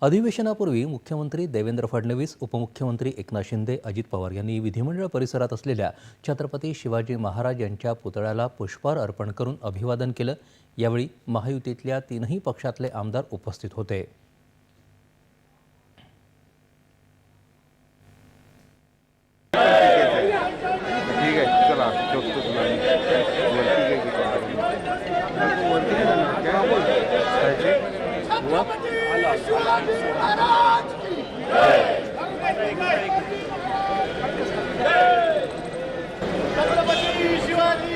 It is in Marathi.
अधिवेशनापूर्वी मुख्यमंत्री देवेंद्र फडणवीस, उपमुख्यमंत्री एकनाथ शिंदे, अजित पवार यांनी विधिमंडळ परिसरात असलेल्या छत्रपती शिवाजी महाराज यांच्या पुतळ्याला पुष्पहार अर्पण करून अभिवादन केलं। यावेळी महायुतीतल्या तीनही पक्षातले आमदार उपस्थित होते। छत्रपती शिवाजी